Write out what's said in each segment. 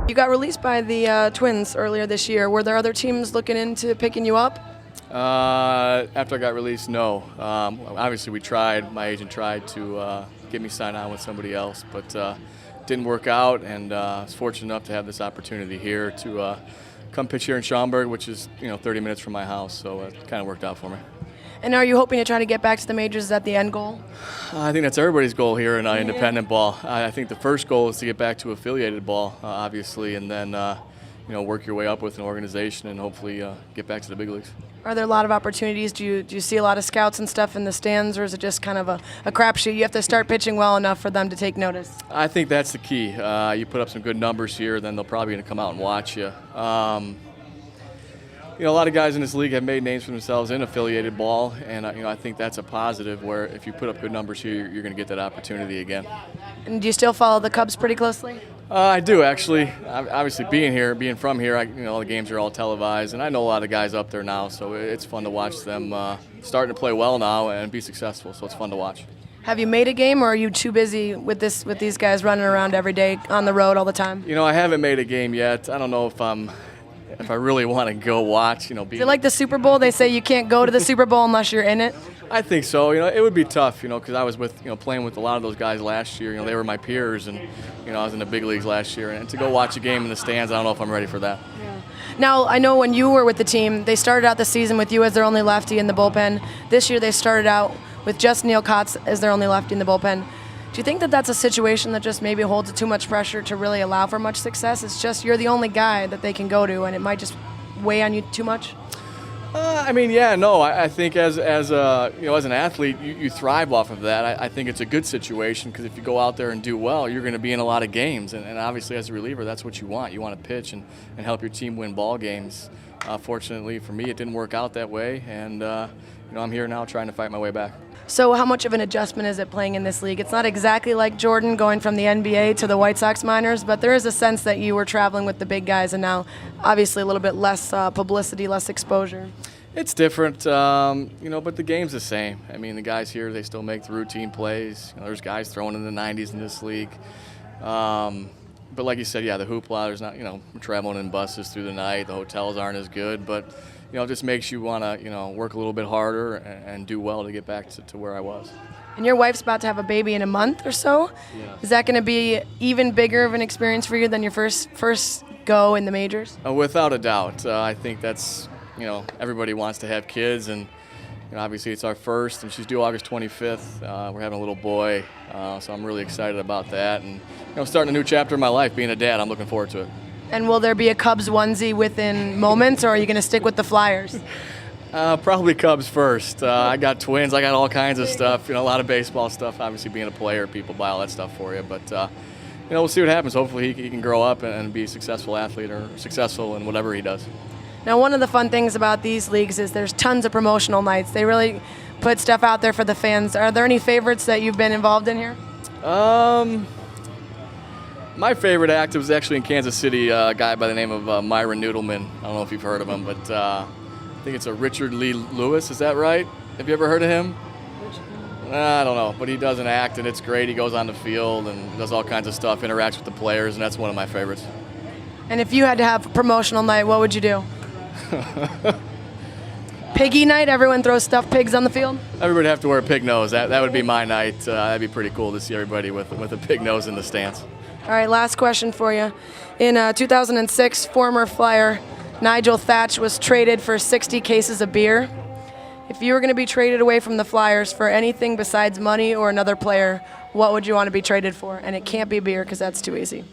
You got released by the Twins earlier this year. Were there other teams looking into picking you up? After I got released, no. Obviously, we tried. My agent tried to get me signed on with somebody else, but didn't work out. And I was fortunate enough to have this opportunity here to come pitch here in Schaumburg, which is 30 minutes from my house. So it kind of worked out for me. And are you hoping to try to get back to the majors? Is that the end goal? I think that's everybody's goal here in independent ball. I think the first goal is to get back to affiliated ball, obviously, and then work your way up with an organization and hopefully get back to the big leagues. Are there a lot of opportunities? Do you see a lot of scouts and stuff in the stands, or is it just kind of a crapshoot? You have to start pitching well enough for them to take notice. I think that's the key. You put up some good numbers here, then they're probably going to come out and watch you. A lot of guys in this league have made names for themselves in affiliated ball, and I think that's a positive where if you put up good numbers here, you're going to get that opportunity again. And do you still follow the Cubs pretty closely? I do, actually. Obviously, being from here, the games are all televised, and I know a lot of guys up there now, so it's fun to watch them starting to play well now and be successful, so it's fun to watch. Have you made a game, or are you too busy with these guys running around every day on the road all the time? I haven't made a game yet. I don't know if I really want to go watch, Is it like the Super Bowl? They say you can't go to the Super Bowl unless you're in it. I think so. It would be tough, because I was playing with a lot of those guys last year. They were my peers, and I was in the big leagues last year. And to go watch a game in the stands, I don't know if I'm ready for that. Yeah. Now, I know when you were with the team, they started out the season with you as their only lefty in the bullpen. This year, they started out with just Neil Kotz as their only lefty in the bullpen. Do you think that that's a situation that just maybe holds too much pressure to really allow for much success? It's just you're the only guy that they can go to, and it might just weigh on you too much? I think as an athlete, you thrive off of that. I think it's a good situation because if you go out there and do well, you're going to be in a lot of games. And obviously, as a reliever, that's what you want. You want to pitch and help your team win ball games. Fortunately for me, it didn't work out that way, and I'm here now trying to fight my way back. So how much of an adjustment is it playing in this league? It's not exactly like Jordan going from the NBA to the White Sox minors, but there is a sense that you were traveling with the big guys and now obviously a little bit less publicity, less exposure. It's different, but the game's the same. The guys here, they still make the routine plays. There's guys throwing in the 90s in this league. But like you said, the hoopla, there's not, we're traveling in buses through the night. The hotels aren't as good, but it just makes you want to, work a little bit harder and do well to get back to where I was. And your wife's about to have a baby in a month or so. Yeah. Is that going to be even bigger of an experience for you than your first go in the majors? Without a doubt. I think that's, everybody wants to have kids, and obviously it's our first, and she's due August 25th. We're having a little boy, so I'm really excited about that. And starting a new chapter in my life, being a dad, I'm looking forward to it. And will there be a Cubs onesie within moments, or are you going to stick with the Flyers? Probably Cubs first. I got twins. I got all kinds of stuff. A lot of baseball stuff. Obviously, being a player, people buy all that stuff for you. But we'll see what happens. Hopefully, he can grow up and be a successful athlete or successful in whatever he does. Now, one of the fun things about these leagues is there's tons of promotional nights. They really put stuff out there for the fans. Are there any favorites that you've been involved in here? My favorite act was actually in Kansas City, a guy by the name of Myron Noodleman. I don't know if you've heard of him, but I think it's a Richard Lee Lewis. Is that right? Have you ever heard of him? I don't know, but he does an act, and it's great. He goes on the field and does all kinds of stuff, interacts with the players, and that's one of my favorites. And if you had to have a promotional night, what would you do? Piggy night? Everyone throws stuffed pigs on the field? Everybody would have to wear a pig nose. That would be my night. That'd be pretty cool to see everybody with a pig nose in the stands. All right, last question for you. In 2006, former Flyer Nigel Thatch was traded for 60 cases of beer. If you were going to be traded away from the Flyers for anything besides money or another player, what would you want to be traded for? And it can't be beer because that's too easy.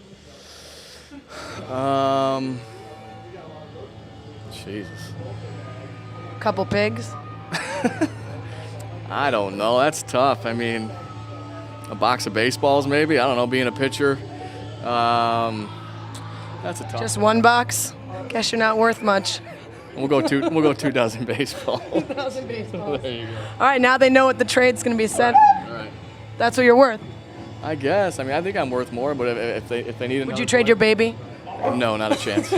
Jesus. Couple pigs? I don't know. That's tough. A box of baseballs maybe. I don't know. Being a pitcher. That's a tough. Just one box? Guess you're not worth much. We'll go 2 dozen baseball. 2 dozen baseballs. There you go. All right, now they know what the trade's going to be set. All right. That's what you're worth. I guess. I think I'm worth more, but if they need another Would you trade your baby? No, not a chance.